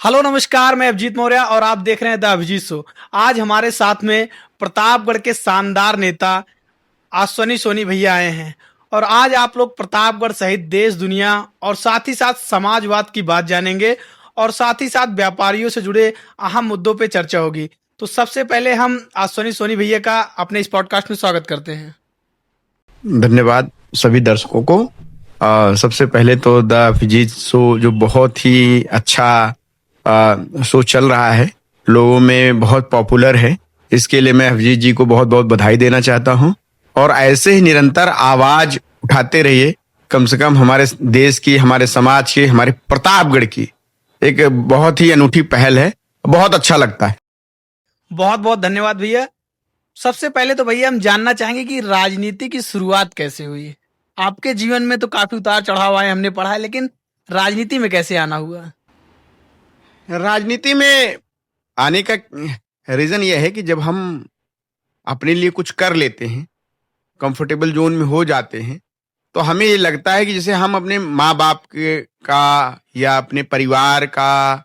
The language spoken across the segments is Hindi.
हेलो नमस्कार, मैं अभिजीत मौर्य और आप देख रहे हैं द अभिजीत शो। आज हमारे साथ में प्रतापगढ़ के शानदार नेता अश्वनी सोनी भैया आए हैं और आज आप लोग प्रतापगढ़ सहित देश दुनिया और साथ ही साथ समाजवाद की बात जानेंगे और साथ ही साथ व्यापारियों से जुड़े अहम मुद्दों पे चर्चा होगी। तो सबसे पहले हम अश्वनी सोनी भैया का अपने इस पॉडकास्ट में स्वागत करते हैं। धन्यवाद सभी दर्शकों को। सबसे पहले तो द अभिजीत शो जो बहुत ही अच्छा शो चल रहा है, लोगों में बहुत पॉपुलर है, इसके लिए मैं अभिजीत जी को बहुत बहुत बधाई देना चाहता हूं। और ऐसे ही निरंतर आवाज उठाते रहिए, कम से कम हमारे देश की, हमारे समाज की, हमारे प्रतापगढ़ की एक बहुत ही अनूठी पहल है। बहुत अच्छा लगता है। बहुत बहुत धन्यवाद भैया। सबसे पहले तो भैया हम जानना चाहेंगे कि राजनीति की शुरुआत कैसे हुई। आपके जीवन में तो काफी उतार चढ़ाव आए, हमने पढ़ा है, लेकिन राजनीति में कैसे आना हुआ? राजनीति में आने का रीजन यह है कि जब हम अपने लिए कुछ कर लेते हैं, कंफर्टेबल जोन में हो जाते हैं, तो हमें ये लगता है कि जैसे हम अपने माँ बाप के का या अपने परिवार का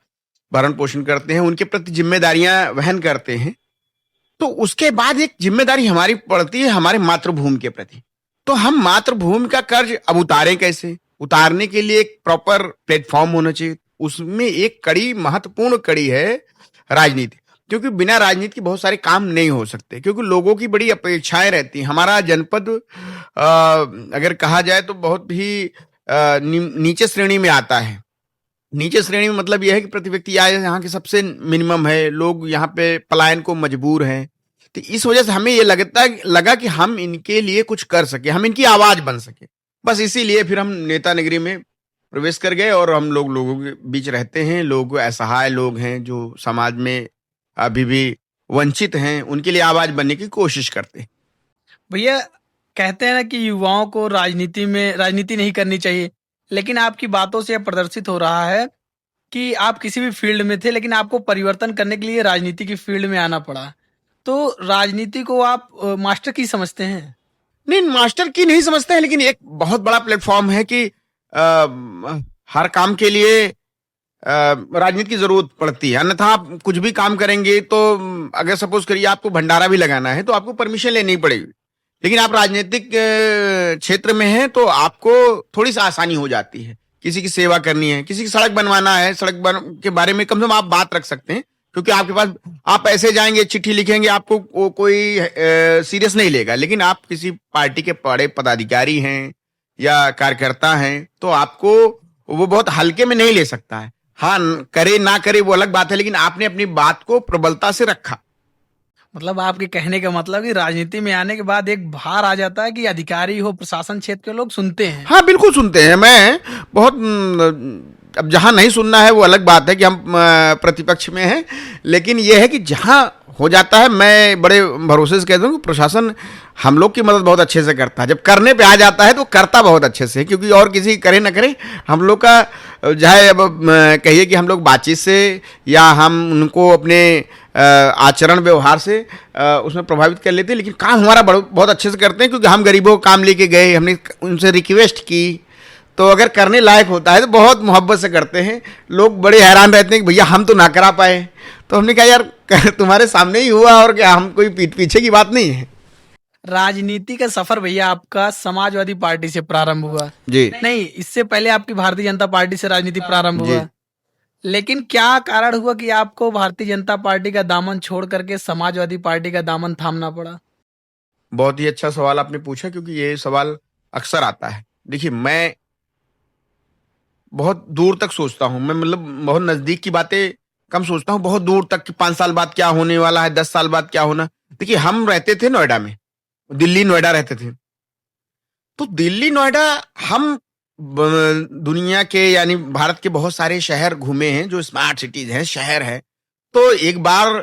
भरण पोषण करते हैं, उनके प्रति जिम्मेदारियां वहन करते हैं, तो उसके बाद एक जिम्मेदारी हमारी पड़ती है हमारे मातृभूमि के प्रति। तो हम मातृभूमि का कर्ज अब उतारें कैसे? उतारने के लिए एक प्रॉपर प्लेटफॉर्म होना चाहिए। उसमें एक कड़ी, महत्वपूर्ण कड़ी है राजनीति, क्योंकि बिना राजनीति के बहुत सारे काम नहीं हो सकते, क्योंकि लोगों की बड़ी अपेक्षाएं रहती हैं। हमारा जनपद अगर कहा जाए तो बहुत ही नीचे श्रेणी में आता है। नीचे श्रेणी में मतलब यह है कि प्रति व्यक्ति आय यहाँ के सबसे मिनिमम है, लोग यहाँ पे पलायन को मजबूर हैं। तो इस वजह से हमें ये लगा कि हम इनके लिए कुछ कर सके, हम इनकी आवाज बन सके। बस इसीलिए फिर हम नेता नगरी में प्रवेश कर गए और हम लोगों के बीच रहते हैं। लोग असहाय लोग हैं जो समाज में अभी भी वंचित हैं, उनके लिए आवाज बनने की कोशिश करते हैं। भैया कहते हैं ना कि युवाओं को राजनीति नहीं करनी चाहिए, लेकिन आपकी बातों से यह प्रदर्शित हो रहा है कि आप किसी भी फील्ड में थे लेकिन आपको परिवर्तन करने के लिए राजनीति की फील्ड में आना पड़ा। तो राजनीति को आप मास्टर की समझते हैं? नहीं, मास्टर की नहीं समझते हैं, लेकिन एक बहुत बड़ा प्लेटफॉर्म है कि हर काम के लिए राजनीति की जरूरत पड़ती है। अन्यथा आप कुछ भी काम करेंगे तो अगर सपोज करिए आपको भंडारा भी लगाना है तो आपको परमिशन लेनी पड़ेगी, लेकिन आप राजनीतिक क्षेत्र में हैं तो आपको थोड़ी सी आसानी हो जाती है। किसी की सेवा करनी है, किसी की सड़क बनवाना है, के बारे में कम से कम आप बात रख सकते हैं, क्योंकि आपके पास आप ऐसे जाएंगे, चिट्ठी लिखेंगे, आपको कोई सीरियस नहीं लेगा। लेकिन आप किसी पार्टी के बड़े पदाधिकारी हैं या कार्यकर्ता हैं तो आपको वो बहुत हल्के में नहीं ले सकता है। हाँ, करे ना करे वो अलग बात है, लेकिन आपने अपनी बात को प्रबलता से रखा। मतलब आपके कहने का मतलब कि राजनीति में आने के बाद एक भार आ जाता है कि अधिकारी हो, प्रशासन क्षेत्र के लोग सुनते हैं। हाँ, बिल्कुल सुनते हैं। मैं बहुत अब जहां नहीं सुनना है वो अलग बात है कि हम प्रतिपक्ष में हैं, लेकिन यह है कि जहां हो जाता है, मैं बड़े भरोसे से कहता हूँ कि प्रशासन हम लोग की मदद बहुत अच्छे से करता है। जब करने पे आ जाता है तो करता बहुत अच्छे से, क्योंकि और किसी करे ना करे, हम लोग का चाहे अब कहिए कि हम लोग बातचीत से या हम उनको अपने आचरण व्यवहार से उसमें प्रभावित कर लेते हैं, लेकिन काम हमारा बहुत अच्छे से करते हैं, क्योंकि हम गरीबों को काम लेके गए, हमने उनसे रिक्वेस्ट की, तो अगर करने लायक होता है तो बहुत मोहब्बत से करते हैं। लोग बड़े हैरान रहते हैं कि भैया हम तो ना करा पाए। तो हमने कहा यार तुम्हारे सामने ही हुआ, और क्या हम कोई पीछे की बात नहीं है। राजनीति का सफर भैया आपका समाजवादी पार्टी से प्रारंभ हुआ जी नहीं? इससे पहले आपकी भारतीय जनता पार्टी से राजनीति प्रारंभ हुआ, लेकिन क्या कारण हुआ कि आपको भारतीय जनता पार्टी का दामन छोड़ करके समाजवादी पार्टी का दामन थामना पड़ा? बहुत ही अच्छा सवाल आपने पूछा, क्योंकि ये सवाल अक्सर आता है। देखिए, मैं बहुत दूर तक सोचता हूँ। मैं मतलब बहुत नजदीक की बातें कम सोचता हूँ, बहुत दूर तक कि 5 साल बाद क्या होने वाला है, 10 साल बाद क्या होना। देखिए, हम रहते थे नोएडा में, दिल्ली नोएडा रहते थे। तो दिल्ली नोएडा हम दुनिया के यानी भारत के बहुत सारे शहर घूमे हैं जो स्मार्ट सिटीज हैं, शहर है। तो एक बार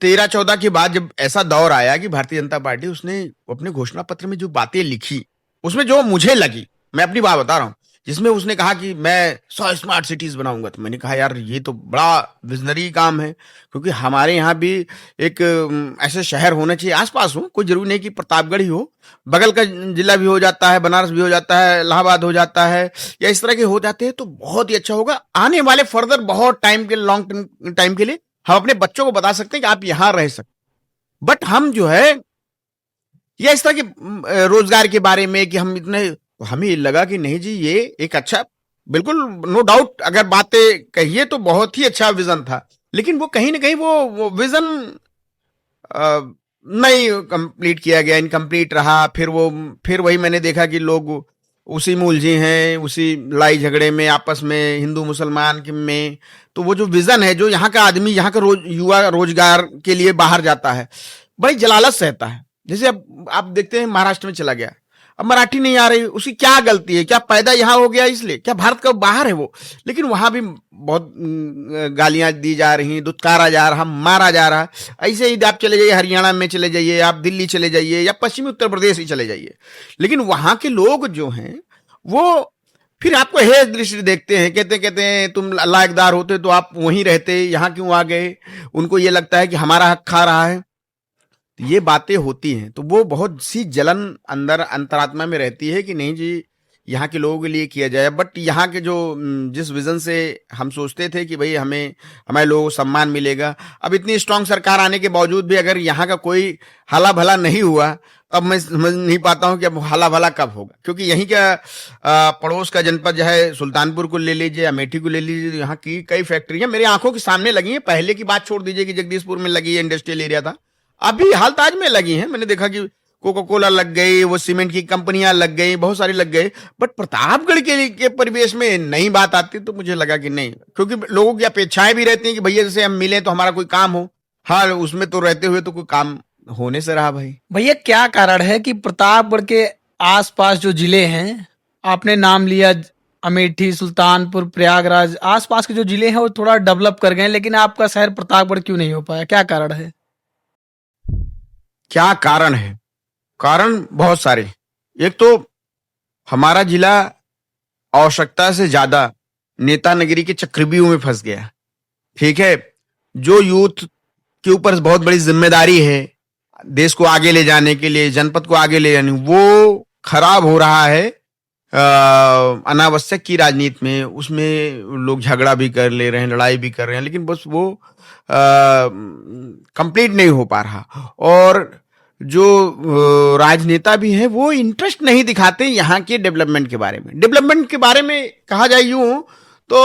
13-14 के बाद जब ऐसा दौर आया कि भारतीय जनता पार्टी उसने अपने घोषणा पत्र में जो बातें लिखी, उसमें जो मुझे लगी, मैं अपनी बात बता रहा हूं जिसमें उसने कहा कि मैं 100 स्मार्ट सिटीज बनाऊंगा। तो मैंने कहा यार ये तो बड़ा विजनरी काम है, क्योंकि हमारे यहाँ भी एक ऐसे शहर होना चाहिए आसपास हो, कोई जरूरी नहीं कि प्रतापगढ़ ही हो, बगल का जिला भी हो जाता है, बनारस भी हो जाता है, इलाहाबाद हो जाता है, या इस तरह के हो जाते हैं तो बहुत ही अच्छा होगा। आने वाले फर्दर बहुत टाइम के, लॉन्ग टाइम के लिए हम अपने बच्चों को बता सकते हैं कि आप यहाँ रह सकते। बट हम जो है या इस तरह के रोजगार के बारे में कि हम इतने, तो हमें ये लगा कि नहीं जी ये एक अच्छा, बिल्कुल नो डाउट अगर बातें कहिए तो बहुत ही अच्छा विजन था, लेकिन वो कहीं ना कहीं वो विजन नहीं कंप्लीट किया गया, इनकम्प्लीट रहा। फिर वही मैंने देखा कि लोग उसी में उलझे हैं, उसी लड़ाई झगड़े में आपस में, हिंदू मुसलमान में। तो वो जो विजन है, जो यहाँ का आदमी, यहाँ का युवा रोजगार के लिए बाहर जाता है, बड़ी जलालत से रहता है। जैसे अब आप देखते हैं महाराष्ट्र में चला गया, अब मराठी नहीं आ रही, उसकी क्या गलती है? क्या पैदा यहाँ हो गया इसलिए? क्या भारत का बाहर है वो? लेकिन वहां भी बहुत गालियां दी जा रही, दुत्कारा जा रहा, मारा जा रहा। ऐसे ही आप चले जाइए, हरियाणा में चले जाइए, आप दिल्ली चले जाइए, या पश्चिमी उत्तर प्रदेश ही चले जाइए, लेकिन वहां के लोग जो हैं वो फिर आपको हेय दृष्टि देखते हैं, कहते हैं तुम लायकदार होते तो आप वहीं रहते, यहाँ क्यों आ गए? उनको ये लगता है कि हमारा हक खा रहा है। तो ये बातें होती हैं, तो वो बहुत सी जलन अंदर अंतरात्मा में रहती है कि नहीं जी यहाँ के लोगों के लिए किया जाए। बट यहाँ के जो जिस विजन से हम सोचते थे कि भाई हमारे लोगों को सम्मान मिलेगा, अब इतनी स्ट्रांग सरकार आने के बावजूद भी अगर यहाँ का कोई हला भला नहीं हुआ, अब मैं समझ नहीं पाता हूँ कि अब हला भला कब होगा। क्योंकि यहीं का पड़ोस का जनपद जो है, सुल्तानपुर को ले लीजिए, अमेठी को ले लीजिए, यहाँ की कई फैक्ट्रियां मेरी आंखों के सामने लगी हैं। पहले की बात छोड़ दीजिए कि जगदीशपुर में लगी है, इंडस्ट्रियल एरिया था, अभी हाल ताज में लगी हैं। मैंने देखा कि कोका कोला लग गई, वो सीमेंट की कंपनियां लग गई, बहुत सारी लग गई। बट प्रतापगढ़ के परिवेश में नई बात आती तो मुझे लगा कि नहीं, क्योंकि लोगों की अपेक्षाएं भी रहती हैं कि भैया जैसे हम मिले तो हमारा कोई काम हो। हाँ, उसमें तो रहते हुए तो कोई काम होने से रहा भाई। भैया क्या कारण है कि प्रतापगढ़ के आसपास जो जिले हैं, आपने नाम लिया अमेठी, सुल्तानपुर, प्रयागराज, आसपास के जो जिले हैं वो थोड़ा डेवलप कर गए, लेकिन आपका शहर प्रतापगढ़ क्यों नहीं हो पाया? क्या कारण है? क्या कारण है? कारण बहुत सारे। एक तो हमारा जिला आवश्यकता से ज्यादा नेता नगरी के चक्रव्यूह में फंस गया। ठीक है, जो यूथ के ऊपर बहुत बड़ी जिम्मेदारी है देश को आगे ले जाने के लिए, जनपद को आगे ले जाने, वो खराब हो रहा है अनावश्यक की राजनीति में। उसमें लोग झगड़ा भी कर ले रहे हैं, लड़ाई भी कर रहे हैं, लेकिन बस वो कंप्लीट नहीं हो पा रहा। और जो राजनेता भी हैं वो इंटरेस्ट नहीं दिखाते यहाँ के डेवलपमेंट के बारे में। डेवलपमेंट के बारे में कहा जाए यूं तो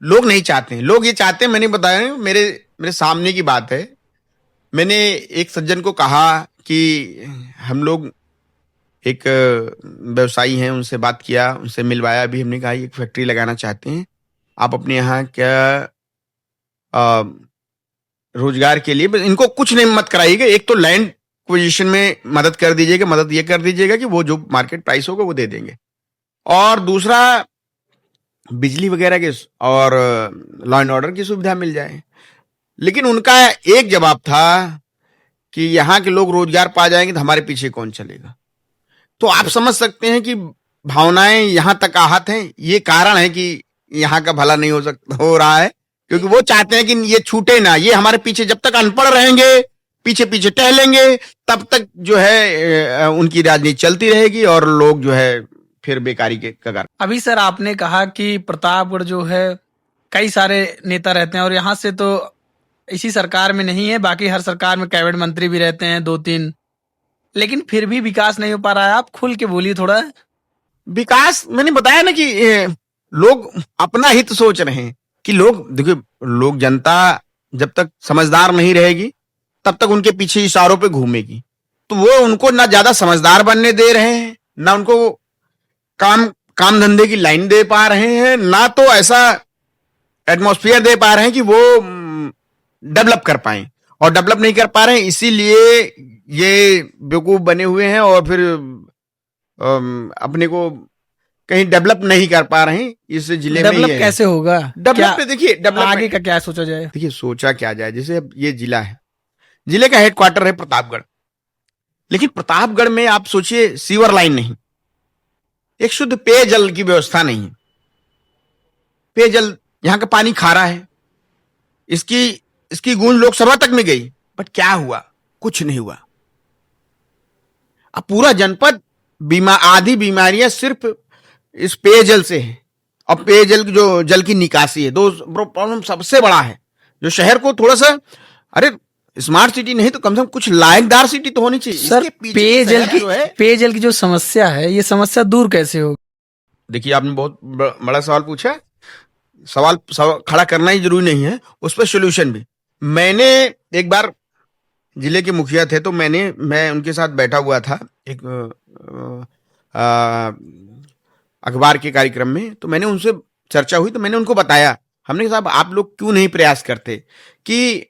लोग नहीं चाहते हैं। लोग ये चाहते हैं, मैंने बताया, मेरे सामने की बात है। मैंने एक सज्जन को कहा कि हम लोग एक व्यवसायी हैं, उनसे बात किया, उनसे मिलवाया भी। हमने कहा एक फैक्ट्री लगाना चाहते हैं, आप अपने यहाँ क्या रोजगार के लिए इनको कुछ नहीं मत कराइएगा। एक तो लैंड पोजीशन में मदद कर दीजिएगा, मदद ये कर दीजिएगा कि वो जो मार्केट प्राइस होगा वो दे देंगे, और दूसरा बिजली वगैरह के और लॉ एंड ऑर्डर की सुविधा मिल जाए। लेकिन उनका एक जवाब था कि यहाँ के लोग रोजगार पा जाएंगे तो हमारे पीछे कौन चलेगा। तो आप समझ सकते हैं कि भावनाएं यहाँ तक आहत हैं। ये कारण है कि यहाँ का भला नहीं हो रहा है, क्योंकि वो चाहते हैं कि ये छूटे ना, ये हमारे पीछे जब तक अनपढ़ रहेंगे, पीछे पीछे टहलेंगे, तब तक जो है उनकी राजनीति चलती रहेगी और लोग जो है फिर बेकारी के कगार। अभी सर आपने कहा कि प्रतापगढ़ जो है कई सारे नेता रहते हैं, और यहाँ से तो इसी सरकार में नहीं है, बाकी हर सरकार में कैबिनेट मंत्री भी रहते हैं 2-3, लेकिन फिर भी विकास नहीं हो पा रहा है। आप खुल के बोलिए थोड़ा। विकास मैंने बताया ना कि लोग अपना हित सोच रहे हैं। कि लोग देखिए, लोग, जनता जब तक समझदार नहीं रहेगी तब तक उनके पीछे इशारों पे घूमेगी। तो वो उनको ना ज्यादा समझदार बनने दे रहे हैं, ना उनको काम धंधे की लाइन दे पा रहे हैं, ना तो ऐसा एटमॉस्फेयर दे पा रहे हैं कि वो डेवलप कर पाए, और डेवलप नहीं कर पा रहे हैं। इसीलिए ये बेवकूफ बने हुए हैं और फिर अपने को कहीं डेवलप नहीं कर पा रहे हैं। इस जिले में डेवलप कैसे होगा? डेवलप देखिए, डेवलप आगे का क्या सोचा जाए? देखिए, सोचा क्या जाए, जैसे अब ये जिला है, जिले का हेडक्वार्टर है प्रतापगढ़, लेकिन प्रतापगढ़ में आप सोचिए सीवर लाइन नहीं, एक शुद्ध पेयजल की व्यवस्था नहीं है। पेयजल, यहाँ का पानी खारा है। इसकी इसकी गूंज लोकसभा तक में गई, बट क्या हुआ? कुछ नहीं हुआ। अब पूरा जनपद आधी बीमारियां सिर्फ इस पेयजल से है। अब पेयजल की जो जल की निकासी है, दो प्रॉब्लम सबसे बड़ा है जो शहर को थोड़ा सा, अरे स्मार्ट सिटी नहीं तो कम से कम कुछ लायकदार सिटी तो होनी चाहिए। सर, इसके पीछे पेयजल की जो समस्या है, ये समस्या दूर कैसे होगी? देखिए, आपने बहुत बड़ा सवाल पूछा। सवाल खड़ा करना ही जरूरी नहीं है, उस पर सोल्यूशन भी। मैंने एक बार, जिले के मुखिया थे तो मैं उनके साथ बैठा हुआ था एक अखबार के कार्यक्रम में, तो मैंने उनसे चर्चा हुई तो मैंने उनको बताया, हमने कहा साहब आप लोग क्यों नहीं प्रयास करते कि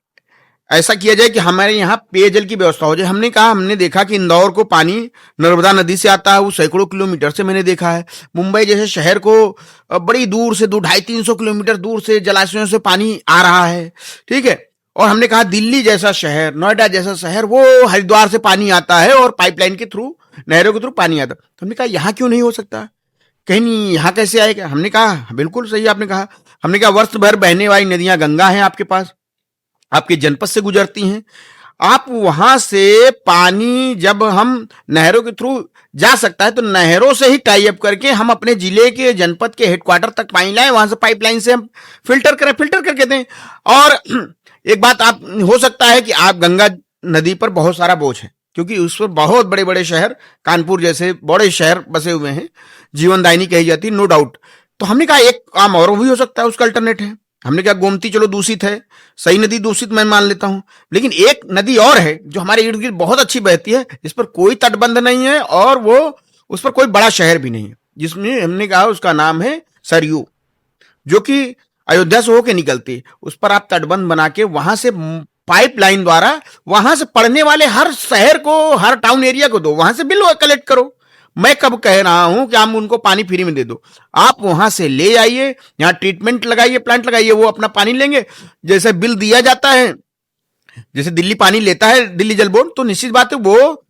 ऐसा किया जाए कि हमारे यहाँ पेयजल की व्यवस्था हो जाए। हमने कहा, हमने देखा कि इंदौर को पानी नर्मदा नदी से आता है, वो सैकड़ों किलोमीटर से मैंने देखा है। मुंबई जैसे शहर को बड़ी दूर से 200-250 किलोमीटर दूर से जलाशयों से पानी आ रहा है, ठीक है। और हमने कहा दिल्ली जैसा शहर, नोएडा जैसा शहर, वो हरिद्वार से पानी आता है और पाइपलाइन के थ्रू, नहरों के थ्रू पानी आता है। तो हमने कहा यहाँ क्यों नहीं हो सकता, कहीं नहीं, यहाँ कैसे आएगा? हमने कहा बिल्कुल सही आपने कहा। हमने कहा वर्ष भर बहने वाली नदियां गंगा हैं आपके पास, आपके जनपद से गुजरती हैं। आप वहां से पानी जब हम नहरों के थ्रू जा सकता है तो नहरों से ही टाई अप करके हम अपने जिले के जनपद के हेडक्वार्टर तक पानी लाएं, वहां से पाइपलाइन से हम फिल्टर करके दें। और एक बात आप हो सकता है कि आप गंगा नदी पर बहुत सारा बोझ है, क्योंकि उस पर बहुत बड़े बड़े शहर, कानपुर जैसे बड़े शहर बसे हुए हैं, जीवनदायिनी कही जाती है, नो डाउट। तो हमने कहा एक काम और भी हो सकता है, उसका अल्टरनेट है। हमने कहा गोमती चलो दूषित है, सही नदी दूषित मैं मान लेता हूं, लेकिन एक नदी और है जो हमारे इर्द गिर्द बहुत अच्छी बहती है, जिस पर कोई तटबंध नहीं है और वो उस पर कोई बड़ा शहर भी नहीं है, जिसमें हमने कहा उसका नाम है सरयू, जो कि अयोध्या से होकर निकलती है। उस पर आप तटबंध बना के वहां से पाइपलाइन द्वारा वहां से पड़ने वाले हर शहर को, हर टाउन एरिया को दो, वहां से बिल कलेक्ट करो। मैं कब कह रहा हूं कि हम उनको पानी फ्री में दे दो, आप वहां से ले आइए, यहां ट्रीटमेंट लगाइए, प्लांट लगाइए, वो अपना पानी लेंगे। जैसे बिल दिया जाता है, जैसे दिल्ली पानी लेता है दिल्ली जल बोर्ड, तो निश्चित बात है वो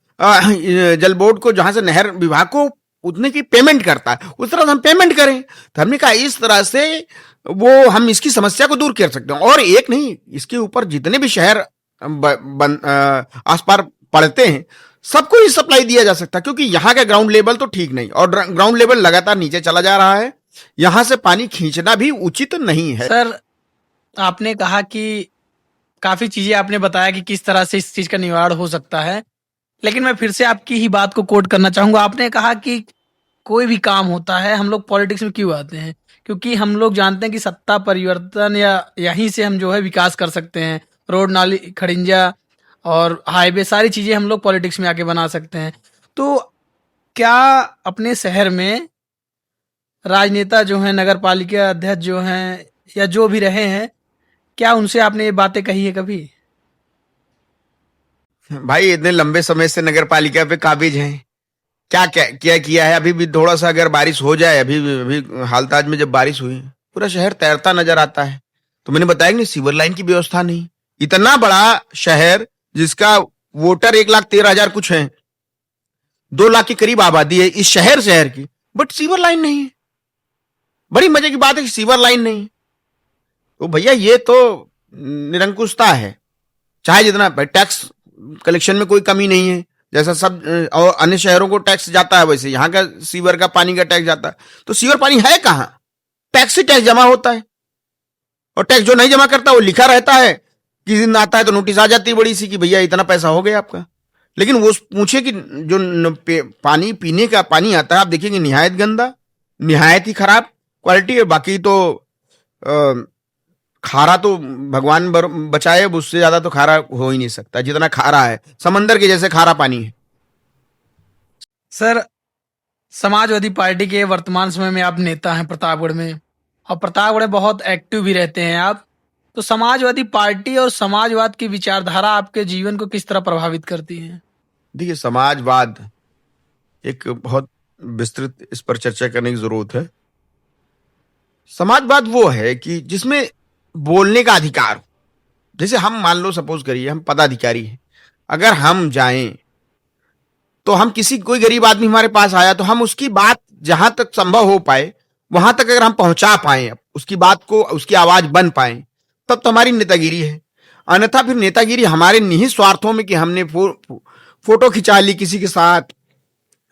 जल बोर्ड को, जहां से नहर विभाग को उतने की पेमेंट करता है, उस तरह से हम पेमेंट करें। तो हमने कहा इस तरह से वो हम इसकी समस्या को दूर कर सकते हैं। और एक नहीं, इसके ऊपर जितने भी शहर आस पार पड़ते हैं सबको ही सप्लाई दिया जा सकता है, क्योंकि यहाँ का ग्राउंड लेवल तो ठीक नहीं, और ग्राउंड लेवल लगातार नीचे चला जा रहा है, यहां से पानी खींचना भी उचित नहीं है। सर, आपने कहा कि काफी चीजें आपने बताया कि किस तरह से इस चीज का निवारण हो सकता है, लेकिन मैं फिर से आपकी ही बात को कोट करना चाहूंगा। आपने कहा कि कोई भी काम होता है, हम लोग पॉलिटिक्स में क्यों आते हैं? क्योंकि हम लोग जानते हैं कि सत्ता परिवर्तन या यहीं से हम जो है विकास कर सकते हैं। रोड, नाली, खड़िंजा और हाईवे, सारी चीजें हम लोग पॉलिटिक्स में आके बना सकते हैं। तो क्या अपने शहर में राजनेता जो हैं, नगर पालिका अध्यक्ष जो हैं, या जो भी रहे हैं, क्या उनसे आपने ये बातें कही है कभी? भाई इतने लंबे समय से नगर पालिका पे काबिज हैं, क्या क्या क्या किया है? अभी भी थोड़ा सा अगर बारिश हो जाए, अभी अभी हालताज में जब बारिश हुई, पूरा शहर तैरता नजर आता है। तो मैंने बताया कि नहीं, सीवर लाइन की व्यवस्था नहीं। इतना बड़ा शहर जिसका वोटर 1,13,000 कुछ है, 2 लाख के करीब आबादी है इस शहर की, बट सीवर लाइन नहीं है। बड़ी मजे की बात है कि सीवर लाइन नहीं। तो भैया ये तो निरंकुशता है। चाहे जितना टैक्स कलेक्शन में कोई कमी नहीं है, जैसा सब और अन्य शहरों को टैक्स जाता है वैसे यहाँ का सीवर का पानी का टैक्स जाता है। तो सीवर पानी है कहां? टैक्स से टैक्स जमा होता है, और टैक्स जो नहीं जमा करता वो लिखा रहता है, किसी दिन आता है तो नोटिस आ जाती है बड़ी सी कि भैया इतना पैसा हो गया आपका। लेकिन वो पूछे कि जो पानी पीने का पानी आता है, आप देखिएंगे निहायत गंदा, निहायत ही खराब क्वालिटी है। बाकी तो खारा तो भगवान बचाए, उससे ज्यादा तो खारा हो ही नहीं सकता जितना खारा है, समंदर के जैसे खारा पानी है। सर, समाजवादी पार्टी के वर्तमान समय में आप नेता हैं प्रतापगढ़ में, और प्रतापगढ़ में बहुत एक्टिव भी रहते हैं आप। तो समाजवादी पार्टी और समाजवाद की विचारधारा आपके जीवन को किस तरह प्रभावित करती है? देखिए, समाजवाद एक बहुत विस्तृत, इस पर चर्चा करने की जरूरत है। समाजवाद वो है कि जिसमें बोलने का अधिकार, जैसे हम मान लो सपोज करिए हम पदाधिकारी हैं, अगर हम जाएं तो हम कोई गरीब आदमी हमारे पास आया तो हम उसकी बात जहां तक संभव हो पाए वहां तक अगर हम पहुंचा पाए उसकी बात को, उसकी आवाज बन पाए, तब तो हमारी नेतागिरी है। अन्यथा फिर नेतागिरी हमारे निहित स्वार्थों में कि हमने फोटो खिंचा ली किसी के साथ,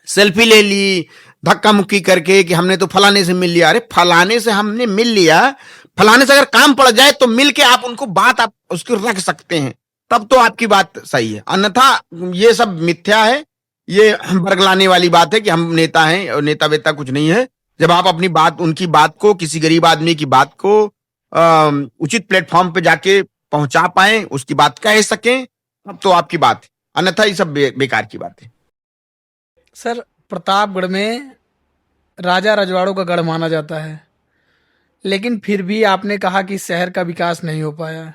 सेल्फी ले ली धक्का मुक्की करके कि हमने तो फलाने से मिल लिया। अरे फलाने से हमने मिल लिया, फलाने से अगर काम पड़ जाए तो मिल के आप उनको बात आप उसकी रख सकते हैं, तब तो आपकी बात सही है। अन्यथा ये सब मिथ्या है, ये बरगलाने वाली बात है कि हम नेता हैं और नेता वेता कुछ नहीं है। जब आप अपनी बात, उनकी बात को, किसी गरीब आदमी की बात को उचित प्लेटफॉर्म पे जाके पहुंचा पाए, उसकी बात कह सकें, तब तो आपकी बात है। अन्यथा ये सब बेकार की बात है। सर, प्रतापगढ़ में राजा रजवाड़ों का गढ़ माना जाता है, लेकिन फिर भी आपने कहा कि शहर का विकास नहीं हो पाया।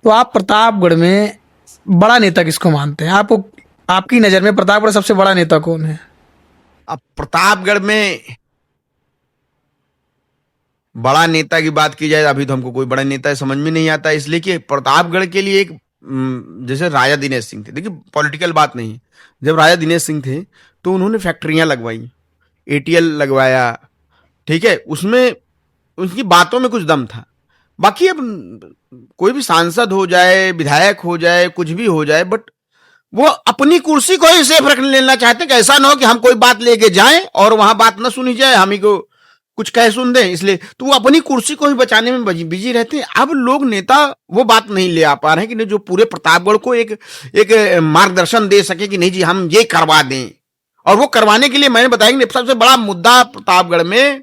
तो आप प्रतापगढ़ में बड़ा नेता किसको मानते हैं? आपको, आपकी नजर में प्रतापगढ़ सबसे बड़ा नेता कौन है? अब प्रतापगढ़ में बड़ा नेता की बात की जाए, अभी तो हमको कोई बड़ा नेता समझ में नहीं आता, इसलिए कि प्रतापगढ़ के लिए एक जैसे राजा दिनेश सिंह थे। देखिए पॉलिटिकल बात नहीं, जब राजा दिनेश सिंह थे तो उन्होंने फैक्ट्रियां लगवाई, एटीएल लगवाया, ठीक है, उसमें उनकी बातों में कुछ दम था। बाकी अब कोई भी सांसद हो जाए, विधायक हो जाए, कुछ भी हो जाए, बट वो अपनी कुर्सी को ही सेफ रख लेना चाहते हैं कि ऐसा ना हो कि हम कोई बात लेके जाएं और वहां बात ना सुनी जाए, हम ही को कुछ कह सुन दें, इसलिए तो वो अपनी कुर्सी को ही बचाने में बिजी रहते हैं। अब लोग नेता वो बात नहीं ले आ पा रहे हैं कि जो पूरे प्रतापगढ़ को एक मार्गदर्शन दे सके कि नहीं जी हम ये करवा दें। और वो करवाने के लिए मैंने बताया कि सबसे बड़ा मुद्दा प्रतापगढ़ में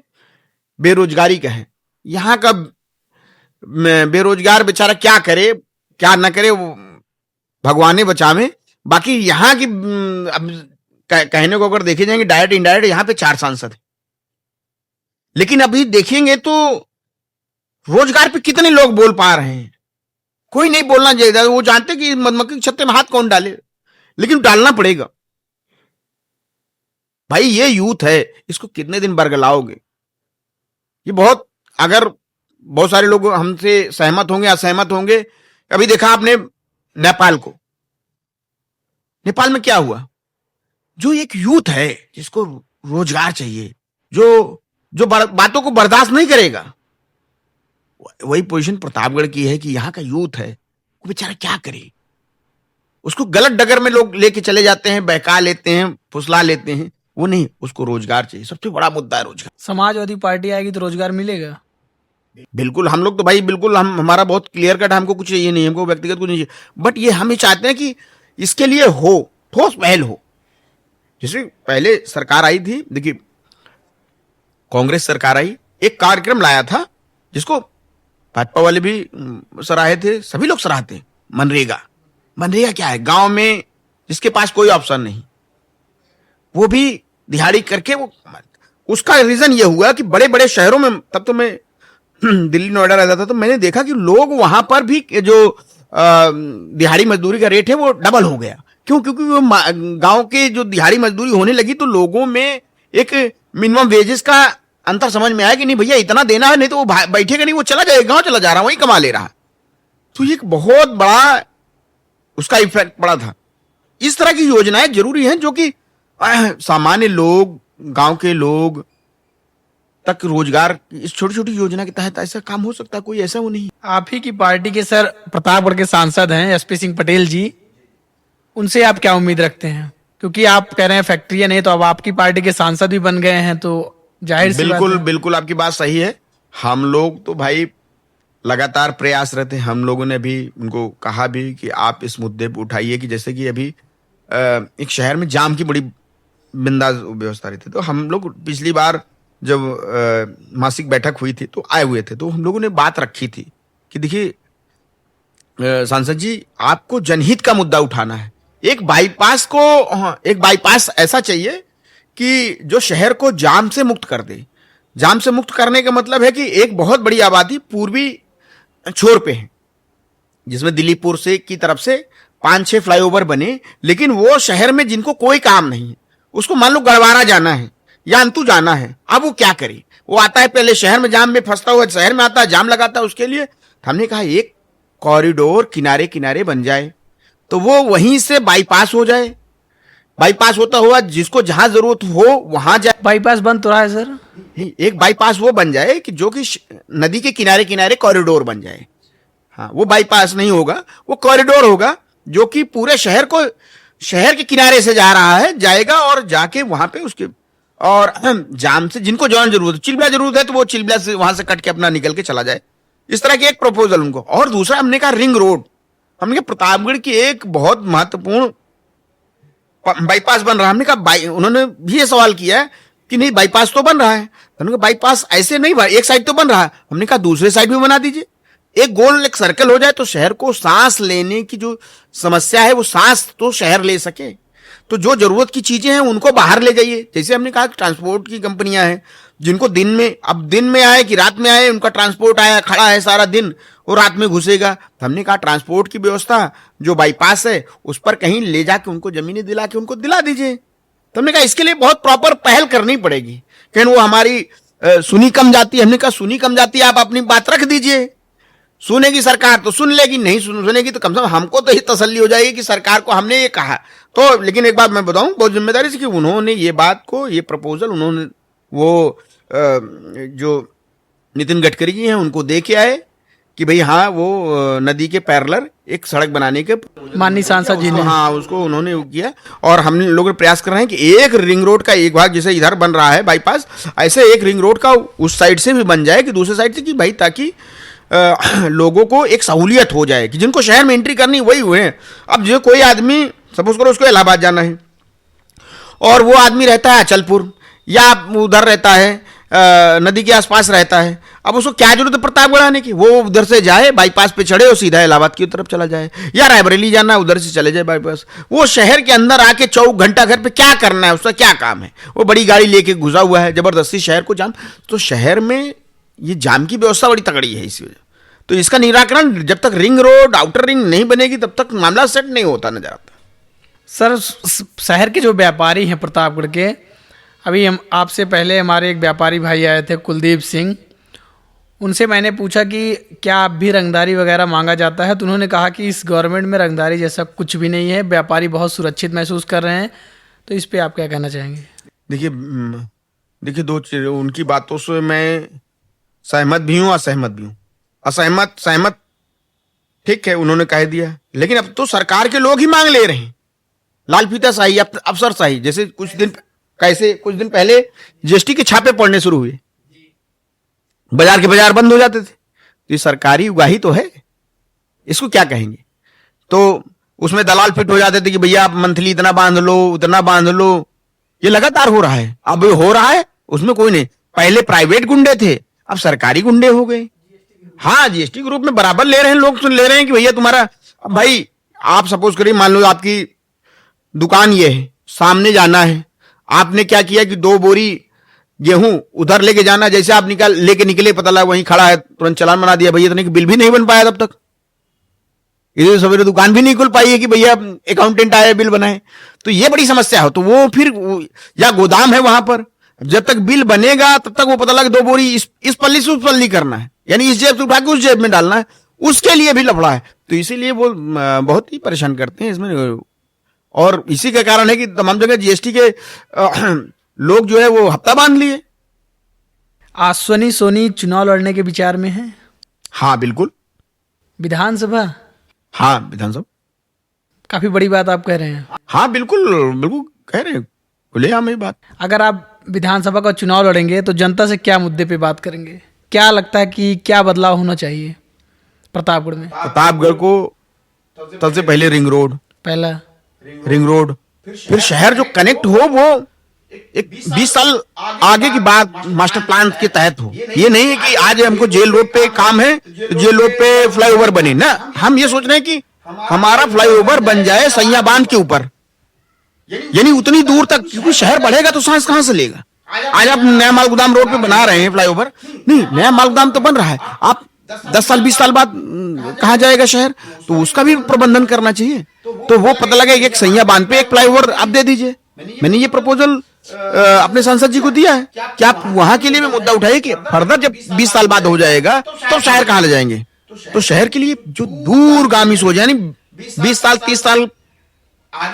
बेरोजगारी का है। यहाँ का बेरोजगार बेचारा क्या करे क्या ना करे, भगवान बचावे। बाकी यहाँ की अब कहने को अगर देखे जाएंगे डायरेक्ट इनडायरेक्ट, यहाँ पे 4 सांसद है, लेकिन अभी देखेंगे तो रोजगार पे कितने लोग बोल पा रहे हैं? कोई नहीं बोलना चाहिए। वो जानते कि मधुमक्खी के छत्ते में हाथ कौन डाले, लेकिन डालना पड़ेगा भाई। ये यूथ है, इसको कितने दिन बरगलाओगे? ये बहुत, अगर बहुत सारे लोग हमसे सहमत होंगे असहमत होंगे। अभी देखा आपने नेपाल को, नेपाल में क्या हुआ? जो एक यूथ है जिसको रोजगार चाहिए, जो बातों को बर्दाश्त नहीं करेगा, वही पोजीशन प्रतापगढ़ की है कि यहाँ का यूथ है, वो बेचारा क्या करे? उसको गलत डगर में लोग लेके चले जाते हैं, बहका लेते हैं, फुसला लेते हैं। वो नहीं, उसको रोजगार चाहिए। सबसे बड़ा मुद्दा है रोजगार। समाजवादी पार्टी आएगी तो रोजगार मिलेगा? बिल्कुल, हम लोग तो भाई बिल्कुल, हमारा बहुत क्लियर कट, हमको कुछ चाहिए नहीं, हमको व्यक्तिगत कुछ नहीं चाहिए, बट ये हम ही चाहते हैं कि इसके लिए हो ठोस पहल हो। जैसे पहले सरकार आई थी, देखिए कांग्रेस सरकार आई, एक कार्यक्रम लाया था जिसको भाजपा वाले भी सराहे थे, सभी लोग सराहते। मनरेगा। मनरेगा क्या है? गांव में जिसके पास कोई ऑप्शन नहीं, वो भी दिहाड़ी करके वो, उसका रीजन ये हुआ कि बड़े बड़े शहरों में, तब तो मैं दिल्ली नोएडा रहता था, तो मैंने देखा कि लोग वहां पर भी जो दिहाड़ी मजदूरी का रेट है वो डबल हो गया। क्यों? क्योंकि वो गांव के जो दिहाड़ी मजदूरी होने लगी तो लोगों में एक मिनिमम वेजेस का अंतर समझ में आया कि नहीं भैया इतना देना है, नहीं तो वो बैठेगा नहीं, वो चला जाएगा, गांव चला जा रहा, वही कमा ले रहा। तो ये एक बहुत बड़ा उसका इफेक्ट पड़ा था। इस तरह की योजनाएं जरूरी हैं जो कि सामान्य लोग, गांव के लोग तक रोजगार, इस छोटी छोटी योजना के तहत ऐसा काम हो सकता है। कोई ऐसा वो नहीं। आप ही की पार्टी के सर प्रतापगढ़ के सांसद हैं एसपी सिंह पटेल जी, उनसे आप क्या उम्मीद रखते हैं? क्योंकि आप कह रहे हैं फैक्ट्रियां नहीं, तो अब आपकी पार्टी के सांसद भी बन गए हैं, तो जाहिर सी बात है। बिल्कुल आपकी बात सही है। हम लोग तो भाई लगातार प्रयास रहते हैं। हम लोगों ने भी उनको कहा भी कि आप इस मुद्दे पर उठाइए, कि जैसे कि अभी एक शहर में जाम की बड़ी बिंदास व्यवस्था रहती थी। तो हम लोग पिछली बार जब मासिक बैठक हुई थी तो आए हुए थे, तो हम लोगों ने बात रखी थी कि देखिए सांसद जी, आपको जनहित का मुद्दा उठाना है। एक बाईपास ऐसा चाहिए कि जो शहर को जाम से मुक्त कर दे। जाम से मुक्त करने का मतलब है कि एक बहुत बड़ी आबादी पूर्वी छोर पे है, जिसमें दिल्लीपुर से की तरफ से 5-6 फ्लाईओवर बने, लेकिन वो शहर में जिनको कोई काम नहीं है, उसको मान लो गड़वारा जाना है या अंतु जाना है, अब वो क्या करे? वो आता है पहले शहर में, जाम में फंसता हुआ शहर में आता है, जाम लगाता है। उसके लिए हमने कहा एक कॉरिडोर किनारे किनारे बन जाए, तो वो वहीं से बाईपास हो जाए, बाईपास होता हुआ जिसको जहां जरूरत हो वहां जाए। बाईपास बन तो रहा है सर। एक बाईपास वो बन जाए कि जो कि नदी के किनारे किनारे कॉरिडोर बन जाए। हाँ, वो बाईपास नहीं होगा, वो कॉरिडोर होगा जो कि पूरे शहर को, शहर के किनारे से जा रहा है, जाएगा और जाके वहां पे उसके और जाम से जिनको जौन जरूरत है, चिलबिला जरूरत है तो वो चिलबिला से वहां से कट के अपना निकल के चला जाए। इस तरह की एक प्रपोजल उनको। और दूसरा हमने कहा रिंग रोड। हमने कहा प्रतापगढ़ की एक बहुत महत्वपूर्ण बाईपास बन रहा है। हमने कहा उन्होंने भी ये सवाल किया है कि नहीं बाईपास तो बन रहा है। हमने कहा बाईपास ऐसे नहीं, एक साइड तो बन रहा है, हमने कहा दूसरे साइड भी बना दीजिए, एक गोल एक सर्कल हो जाए तो शहर को सांस लेने की जो समस्या है वो सांस तो शहर ले सके। तो जो जरूरत की चीजें हैं उनको बाहर ले जाइए। जैसे हमने कहा ट्रांसपोर्ट की कंपनियां हैं जिनको दिन में, अब दिन में आए कि रात में आए, उनका ट्रांसपोर्ट आया खड़ा है सारा दिन और रात में घुसेगा। तो हमने कहा ट्रांसपोर्ट की व्यवस्था जो बाईपास है उस पर कहीं ले जाके उनको जमीनें दिला के उनको दिला दीजिए। तो हमने कहा इसके लिए बहुत प्रॉपर पहल करनी पड़ेगी। कहीं वो हमारी सुनी कम जाती है। हमने कहा सुनी कम जाती है, आप अपनी बात रख दीजिए, सुनेगी सरकार तो सुन लेगी, नहीं सुनेगी तो कम से कम हमको तो ही तसल्ली हो जाएगी कि सरकार को हमने ये कहा। तो लेकिन एक बात मैं बताऊं बहुत जिम्मेदारी से कि उन्होंने ये बात को, ये प्रपोजल उन्होंने वो जो नितिन गडकरी जी हैं उनको दे के आए कि भाई हाँ वो नदी के पैरेलल एक सड़क बनाने के माननीय सांसद जी ने, हाँ उसको उन्होंने किया। और हम लोग प्रयास कर रहे हैं कि एक रिंग रोड का एक भाग जैसे इधर बन रहा है बाईपास, ऐसे एक रिंग रोड का उस साइड से भी बन जाए कि दूसरे साइड से, कि भाई ताकि लोगों को एक सहूलियत हो जाए कि जिनको शहर में एंट्री करनी वही हुए। अब जो कोई आदमी सपोज करो उसको इलाहाबाद जाना है और वो आदमी रहता है अचलपुर या उधर रहता है नदी के आसपास रहता है, अब उसको क्या जरूरत है प्रतापगढ़ आने की? वो उधर से जाए बाईपास पे चढ़े और सीधा इलाहाबाद की तरफ चला जाए, या रायबरेली जाना उधर से चले जाए बाईपास। वो शहर के अंदर आके 24 घंटा घर पे क्या करना है, उसका क्या काम है? वो बड़ी गाड़ी लेके घुसा हुआ है जबरदस्ती शहर को जाम। तो शहर में ये जाम की व्यवस्था बड़ी तगड़ी है इस वजह। तो इसका निराकरण जब तक रिंग रोड आउटर रिंग नहीं बनेगी तब तक मामला सेट नहीं होता नजर आता। सर शहर के जो व्यापारी हैं प्रतापगढ़ के, अभी हम आपसे पहले हमारे एक व्यापारी भाई आए थे कुलदीप सिंह, उनसे मैंने पूछा कि क्या आप भी रंगदारी वगैरह मांगा जाता है, तो उन्होंने कहा कि इस गवर्नमेंट में रंगदारी जैसा कुछ भी नहीं है, व्यापारी बहुत सुरक्षित महसूस कर रहे हैं। तो इस पे आप क्या कहना चाहेंगे? देखिए दो चीज़, उनकी बातों से मैं सहमत भी हूँ असहमत भी हूँ। सहमत ठीक है उन्होंने कह दिया, लेकिन अब तो सरकार के लोग ही मांग ले रहे हैं लाल फीता शाही, अफसर शाही। जैसे कुछ दिन पहले जीएसटी के छापे पड़ने शुरू हुए, बाजार के बाजार बंद हो जाते थे। तो ये सरकारी उगाही तो है, इसको क्या कहेंगे? तो उसमें दलाल फिट हो जाते थे कि भैया आप मंथली इतना बांध लो उतना बांध लो। ये लगातार हो रहा है, अब हो रहा है, उसमें कोई नहीं। पहले प्राइवेट गुंडे थे, अब सरकारी गुंडे हो गए। हाँ जीएसटी के रूप में बराबर ले रहे हैं लोग, सुन ले रहे हैं कि भैया तुम्हारा, अब भाई आप सपोज करिए मान लो आपकी दुकान ये है, सामने जाना है, आपने क्या किया कि 2 बोरी गेहूं उधर लेके जाना, जैसे आप लेके निकले पता लगा वहीं खड़ा है, तुरंत चालान बना दिया। भैया इतने बिल भी नहीं बन पाया तब तक, इधर सवेरे दुकान भी नहीं खुल पाई है कि भैया अकाउंटेंट आए बिल बनाए। तो ये बड़ी समस्या हो। तो वो फिर या गोदाम है वहां पर, जब तक बिल बनेगा तब तक वो पता लगा 2 बोरी इस पल्ली से उस पल्ली करना है, यानी इस जेब से उठा के उस जेब में डालना है, उसके लिए भी लफड़ा है। तो इसीलिए वो बहुत ही परेशान करते हैं इसमें। और इसी के कारण है कि तमाम जगह जीएसटी के लोग जो है वो हफ्ता बांध लिए। आश्वनी सोनी चुनाव लड़ने के विचार में है? हाँ बिल्कुल। विधानसभा? हाँ विधानसभा। काफी बड़ी बात आप कह रहे हैं। हाँ बिल्कुल बिल्कुल कह रहे हैं, खुलेआम ये बात। अगर आप विधानसभा का चुनाव लड़ेंगे तो जनता से क्या मुद्दे पे बात करेंगे? क्या लगता है कि क्या बदलाव होना चाहिए प्रतापगढ़ में? प्रतापगढ़ को सबसे पहले रिंग रोड, फिर शहर जो कनेक्ट हो वो एक 20 साल आगे की बात मास्टर प्लान के तहत हो। ये नहीं है कि आज हमको जेल रोड पे काम है तो जेल रोड पे फ्लाईओवर बने ना, हम ये सोच रहे हैं कि हमारा फ्लाईओवर बन जाए सैया बांध के ऊपर, यानी उतनी दूर तक, क्योंकि शहर बढ़ेगा तो सांस कहां से लेगा। आज आप नया मालगोदाम रोड पे बना रहे हैं फ्लाईओवर, नहीं नया मालगोदाम तो बन रहा है, आप 10 साल 20 साल बाद कहाँ जाएगा शहर? तो उसका भी प्रबंधन करना चाहिए। तो वो पता लगे एक सैया बांध पे एक फ्लाईओवर आप दे दीजिए। मैंने ये प्रपोजल अपने सांसद जी को दिया है कि आप वहां के लिए भी मुद्दा उठाइए कि फर्दर जब 20 साल बाद हो जाएगा तो शहर कहाँ ले जाएंगे। तो शहर के लिए जो दूरगामी सोच, यानी 20 साल 30 साल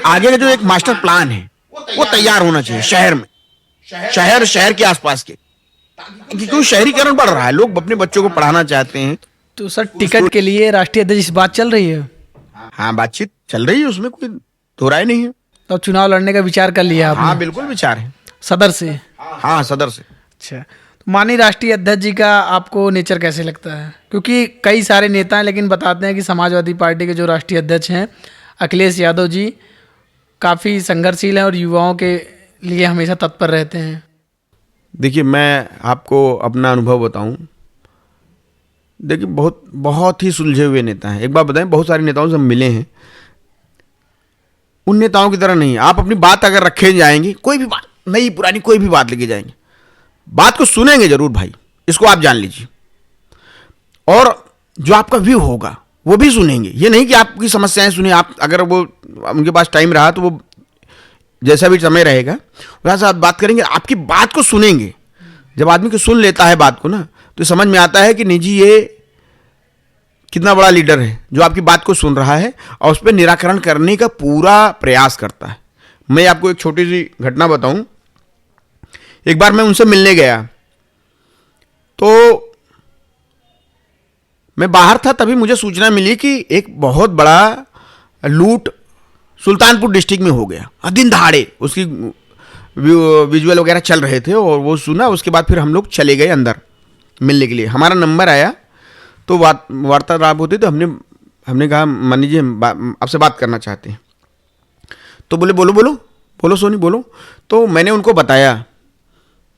आगे का जो एक मास्टर प्लान है वो तैयार होना चाहिए शहर में, शहर के आसपास के, क्योंकि शहरीकरण बढ़ रहा है, लोग अपने बच्चों को पढ़ाना चाहते हैं। तो सर टिकट के लिए राष्ट्रीय अध्यक्ष बात चल रही है? हाँ, बातचीत चल रही है, उसमें कोई दो राय नहीं है। तो चुनाव लड़ने का विचार कर लिया आपने? हाँ, बिल्कुल विचार है। सदर से? हाँ, सदर से। अच्छा, तो माननीय राष्ट्रीय अध्यक्ष जी का आपको नेचर कैसे लगता है? क्योंकि कई सारे नेता हैं, लेकिन बताते हैं कि समाजवादी पार्टी के जो राष्ट्रीय अध्यक्ष हैं अखिलेश यादव जी काफ़ी संघर्षशील हैं और युवाओं के लिए हमेशा तत्पर रहते हैं। देखिए, मैं आपको अपना अनुभव बताऊं। देखिए, बहुत ही सुलझे हुए नेता हैं। एक बात बताएं, बहुत सारे नेताओं से हम मिले हैं, उन नेताओं की तरह नहीं। आप अपनी बात अगर रखे जाएंगे, कोई भी बात, नई पुरानी कोई भी बात लेके जाएंगे, बात को सुनेंगे जरूर भाई, इसको आप जान लीजिए। और जो आपका व्यू होगा वो भी सुनेंगे। ये नहीं कि आपकी समस्याएं सुनिए, आप अगर वो उनके पास टाइम रहा तो वो जैसा भी समय रहेगा वैसा आप बात करेंगे, आपकी बात को सुनेंगे। जब आदमी को सुन लेता है बात को ना, तो समझ में आता है कि नहीं जी, ये कितना बड़ा लीडर है जो आपकी बात को सुन रहा है और उस पर निराकरण करने का पूरा प्रयास करता है। मैं आपको एक छोटी सी घटना बताऊं। एक बार मैं उनसे मिलने गया, तो मैं बाहर था, तभी मुझे सूचना मिली कि एक बहुत बड़ा लूट सुल्तानपुर डिस्ट्रिक्ट में हो गया। दिन दहाड़े उसकी विजुअल वगैरह चल रहे थे और वो सुना। उसके बाद फिर हम लोग चले गए अंदर मिलने के लिए। हमारा नंबर आया तो वार्तालाप होती, तो हमने कहा मानी जी, हम आपसे बात करना चाहते हैं। तो बोले बोलो बोलो बोलो सोनी बोलो। तो मैंने उनको बताया,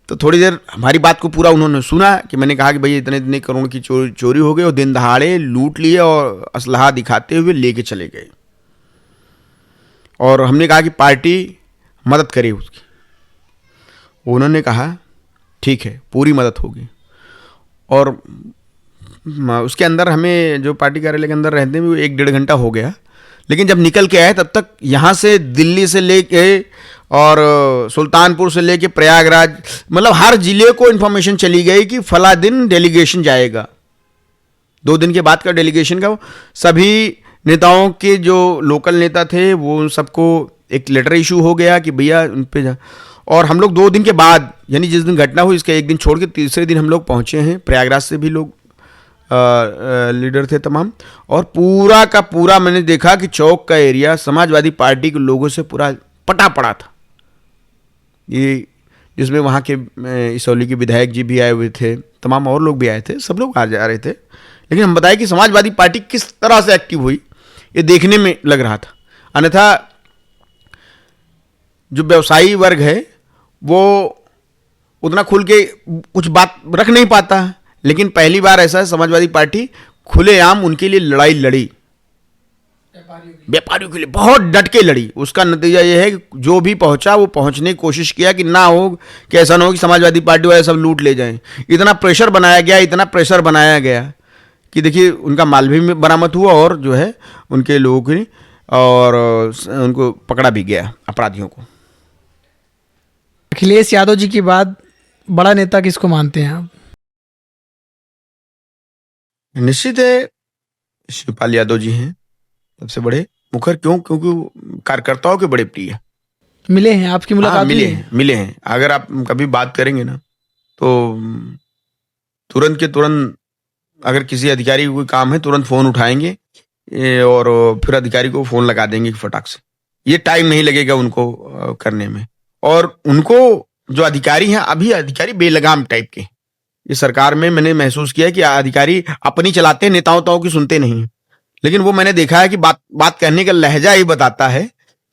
तो थोड़ी देर हमारी बात को पूरा उन्होंने सुना कि मैंने कहा कि भाई इतने इतने करोड़ की चोरी हो गई और दिन दहाड़े लूट लिए और असलहा दिखाते हुए लेके चले गए। और हमने कहा कि पार्टी मदद करे उसकी। उन्होंने कहा ठीक है, पूरी मदद होगी। और उसके अंदर हमें जो पार्टी कार्यालय के अंदर रहते हैं वो 1-1.5 घंटा हो गया। लेकिन जब निकल के आए तब तक यहाँ से दिल्ली से लेके और सुल्तानपुर से लेके प्रयागराज, मतलब हर जिले को इन्फॉर्मेशन चली गई कि फला दिन डेलीगेशन जाएगा। 2 दिन के बाद का डेलीगेशन का सभी नेताओं के जो लोकल नेता थे वो सबको एक लेटर इशू हो गया कि भैया उन पे जा। और हम लोग 2 दिन के बाद, यानी जिस दिन घटना हुई इसके 1 दिन छोड़ के तीसरे दिन हम लोग पहुंचे हैं। प्रयागराज से भी लोग लीडर थे तमाम, और पूरा का पूरा मैंने देखा कि चौक का एरिया समाजवादी पार्टी के लोगों से पूरा पटा पड़ा था। ये जिसमें वहाँ के इसौली के विधायक जी भी आए हुए थे, तमाम और लोग भी आए थे, सब लोग आ जा रहे थे। लेकिन हम बताएं कि समाजवादी पार्टी किस तरह से एक्टिव हुई ये देखने में लग रहा था। अन्यथा जो व्यवसायी वर्ग है वो उतना खुल के कुछ बात रख नहीं पाता, लेकिन पहली बार ऐसा है समाजवादी पार्टी खुलेआम उनके लिए लड़ाई लड़ी, व्यापारियों के लिए बहुत डट के लड़ी। उसका नतीजा यह है कि जो भी पहुंचा वो पहुंचने की कोशिश किया कि ना हो कि ऐसा ना हो कि समाजवादी पार्टी वाले सब लूट ले जाएं। इतना प्रेशर बनाया गया कि देखिए उनका माल भी बरामद हुआ और जो है उनके लोगों की, और उनको पकड़ा भी गया, अपराधियों को। अखिलेश यादव जी के बाद बड़ा नेता किसको मानते हैं आप? निश्चित है शिवपाल यादव जी हैं सबसे बड़े मुखर। क्यों? क्योंकि कार्यकर्ताओं के बड़े प्रिय है। मिले हैं, आपकी मुलाकात हुई है? मिले हैं। अगर आप कभी बात करेंगे ना तो तुरंत के तुरंत, अगर किसी अधिकारी को कोई काम है तुरंत फोन उठाएंगे और फिर अधिकारी को फोन लगा देंगे फटाक से। ये टाइम नहीं लगेगा उनको करने में। और उनको जो अधिकारी हैं, अभी अधिकारी बेलगाम टाइप के इस सरकार में मैंने महसूस किया कि अधिकारी अपनी चलाते हैं, नेताओं की सुनते नहीं। लेकिन वो मैंने देखा है कि बात कहने का लहजा ही बताता है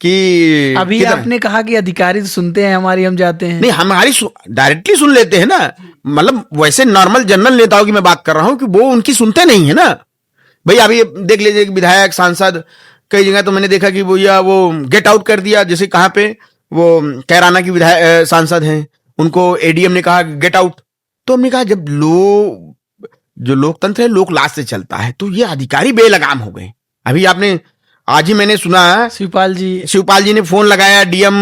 कि अभी आपने कहा कि अधिकारी तो सुनते हैं हमारी, हम जाते हैं। नहीं, हमारी डायरेक्टली सुन लेते हैं ना। मतलब वैसे नॉर्मल जनरल नेताओं की मैं बात कर रहा हूं कि वो उनकी सुनते नहीं है ना। भाई अभी देख लीजिए विधायक सांसद कई जगह तो मैंने देखा कि वो गेट आउट कर दिया। जैसे कहाँ पे वो कैराना की विधायक सांसद हैं, उनको एडीएम ने कहा गेट आउट। तो हमने कहा जब जो लोकतंत्र है लोकलाज से चलता है, तो ये अधिकारी बेलगाम हो गए। अभी आपने आज ही मैंने सुना शिवपाल जी ने फोन लगाया डीएम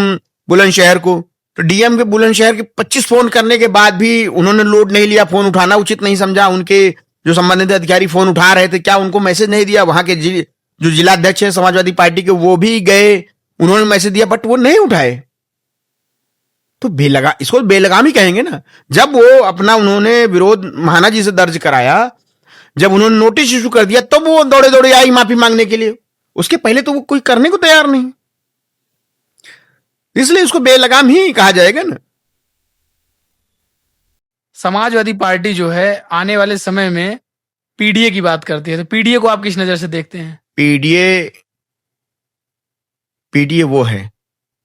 बुलंदशहर को, तो डीएम के बुलंदशहर के 25 फोन करने के बाद भी उन्होंने लोड नहीं लिया, फोन उठाना उचित नहीं समझा। उनके जो संबंधित अधिकारी फोन उठा रहे थे, क्या उनको मैसेज नहीं दिया? वहां के जो जिलाध्यक्ष है समाजवादी पार्टी के, वो भी गए, उन्होंने मैसेज दिया बट वो नहीं उठाए। तो इसको बेलगामी कहेंगे ना। जब वो अपना उन्होंने विरोध महाना जी से दर्ज कराया, जब उन्होंने नोटिस इशू कर दिया, तब वो दौड़े दौड़े आई माफी मांगने के लिए। उसके पहले तो वो कोई करने को तैयार नहीं, इसलिए उसको बेलगाम ही कहा जाएगा ना। समाजवादी पार्टी जो है आने वाले समय में पीडीए की बात करती है, तो पीडीए को आप किस नजर से देखते हैं? पीडीए वो है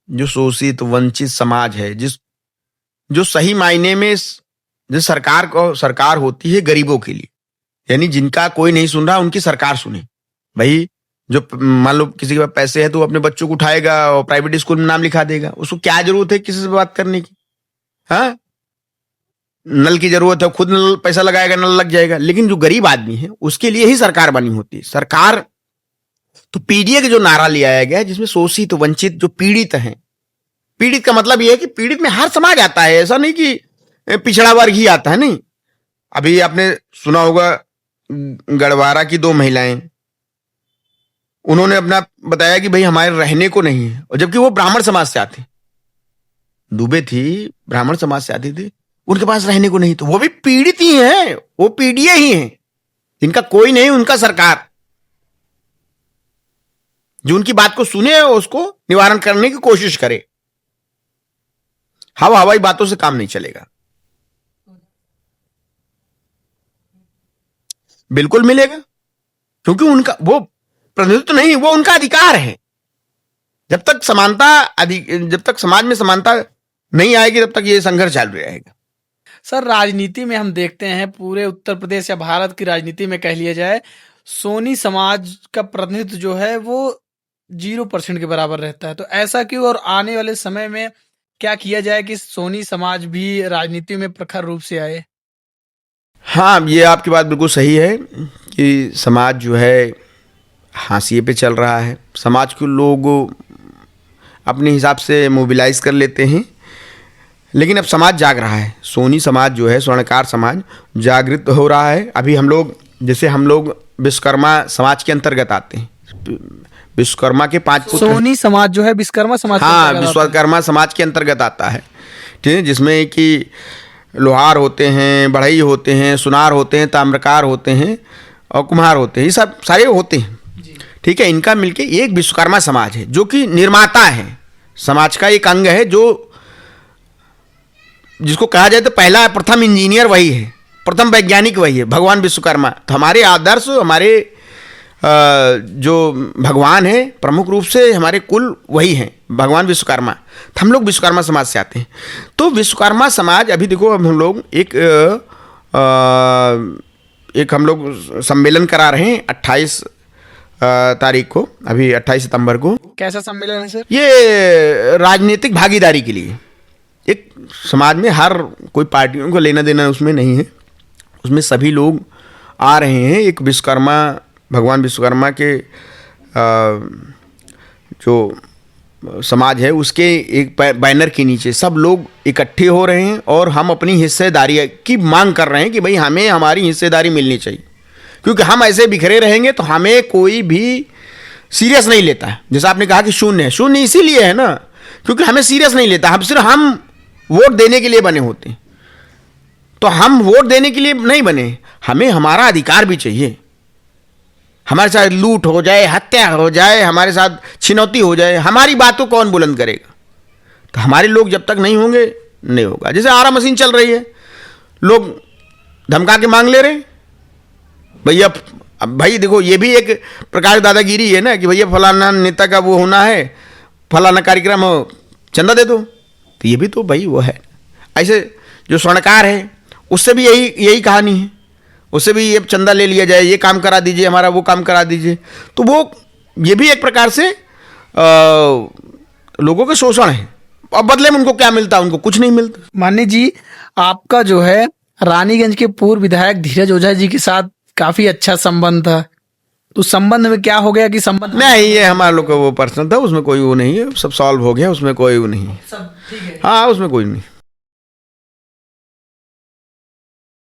जो शोषित वंचित समाज है, जो सही मायने में जो सरकार होती है गरीबों के लिए, यानी जिनका कोई नहीं सुन रहा उनकी सरकार सुने। भाई जो मान लो किसी के पास पैसे है तो वो अपने बच्चों को उठाएगा और प्राइवेट स्कूल में नाम लिखा देगा, उसको क्या जरूरत है किसी से बात करने की? हाँ, नल की जरूरत है, खुद नल पैसा लगाएगा, नल लग जाएगा। लेकिन जो गरीब आदमी है उसके लिए ही सरकार बनी होती है। सरकार तो पीडीए का जो नारा ले आया गया है, जिसमें शोषित वंचित जो पीड़ित हैं, पीड़ित का मतलब यह है कि पीड़ित में हर समाज आता है, ऐसा नहीं कि पिछड़ा वर्ग ही आता है, नहीं। अभी आपने सुना होगा गढ़वारा की 2 महिलाएं, उन्होंने अपना बताया कि भाई हमारे रहने को नहीं है, और जबकि वो ब्राह्मण समाज से आते, दुबे थी, ब्राह्मण समाज से आती थी, उनके पास रहने को नहीं, तो वो भी पीड़ित ही हैं, वो पीडीए ही हैं, जिनका कोई नहीं, उनका सरकार जो उनकी बात को सुने और उसको निवारण करने की कोशिश करे। हवाई बातों से काम नहीं चलेगा। बिल्कुल मिलेगा, क्योंकि उनका वो प्रतिनिधित्व नहीं, वो उनका अधिकार है। जब तक समाज में समानता नहीं आएगी तब तक ये संघर्ष चालू रहेगा। सर, राजनीति में हम देखते हैं, पूरे उत्तर प्रदेश या भारत की राजनीति में कह लिया जाए, सोनी समाज का प्रतिनिधित्व जो है वो 0% के बराबर रहता है। तो ऐसा क्यों, और आने वाले समय में क्या किया जाए कि सोनी समाज भी राजनीति में प्रखर रूप से आए? हाँ, ये आपकी बात बिल्कुल सही है कि समाज जो है हाशिए पे चल रहा है। समाज को लोग अपने हिसाब से मोबिलाइज कर लेते हैं, लेकिन अब समाज जाग रहा है। सोनी समाज जो है, स्वर्णकार समाज जागृत हो रहा है। अभी हम लोग विश्वकर्मा समाज के अंतर्गत आते हैं। विश्वकर्मा के 5 पुत्र, सोनी समाज जो है विश्वकर्मा समाज, हाँ, विश्वकर्मा समाज के अंतर्गत आता है, ठीक है, जिसमें कि लोहार होते हैं, बढ़ई होते हैं, सुनार होते हैं, ताम्रकार होते हैं और कुम्हार होते हैं, ये सब सारे होते हैं, ठीक है। इनका मिलके एक विश्वकर्मा समाज है, जो कि निर्माता है, समाज का एक अंग है, जिसको कहा जाए तो प्रथम इंजीनियर वही है, प्रथम वैज्ञानिक वही है, भगवान विश्वकर्मा। तो हमारे आदर्श, हमारे जो भगवान है, प्रमुख रूप से हमारे कुल वही हैं, भगवान विश्वकर्मा। तो हम लोग विश्वकर्मा समाज से आते हैं। तो विश्वकर्मा समाज, अभी देखो, अब हम लोग एक हम लोग सम्मेलन करा रहे हैं 28 तारीख को, अभी 28 सितंबर को। कैसा सम्मेलन है सर? ये राजनीतिक भागीदारी के लिए। एक समाज में हर कोई पार्टियों को लेना देना उसमें नहीं है, उसमें सभी लोग आ रहे हैं। एक भगवान विश्वकर्मा के जो समाज है उसके एक बैनर के नीचे सब लोग इकट्ठे हो रहे हैं और हम अपनी हिस्सेदारी की मांग कर रहे हैं कि भाई हमें हमारी हिस्सेदारी मिलनी चाहिए, क्योंकि हम ऐसे बिखरे रहेंगे तो हमें कोई भी सीरियस नहीं लेता है। जैसा आपने कहा कि शून्य इसीलिए है ना, क्योंकि हमें सीरियस नहीं लेता। हम वोट देने के लिए बने होते हैं, तो हम वोट देने के लिए नहीं बने, हमें हमारा अधिकार भी चाहिए। हमारे साथ लूट हो जाए, हत्या हो जाए, हमारे साथ छिनौती हो जाए, हमारी बात को कौन बुलंद करेगा? तो हमारे लोग जब तक नहीं होंगे नहीं होगा। जैसे आरा मशीन चल रही है, लोग धमका के मांग ले रहे हैं, भैया अब भाई देखो, ये भी एक प्रकार की दादागिरी है ना कि भैया फलाना नेता का वो होना है, फलाना कार्यक्रम हो, चंदा दे दो। तो ये भी तो भाई वो है। ऐसे जो स्वर्णकार है उससे भी यही कहानी है, उससे भी ये चंदा ले लिया जाए, ये काम करा दीजिए हमारा, वो काम करा दीजिए। तो वो ये भी एक प्रकार से लोगों का शोषण है। अब बदले में उनको क्या मिलता है? उनको कुछ नहीं मिलता। मान्य जी, आपका जो है रानीगंज के पूर्व विधायक धीरज ओझा जी के साथ काफी अच्छा संबंध था, तो संबंध में क्या हो गया कि संबंध नहीं, ये हमारे लोग का वो पर्सनल था, उसमें कोई वो नहीं है, सब सॉल्व हो गया, उसमें कोई वो नहीं है। सब ठीक है। हाँ, उसमें कोई नहीं।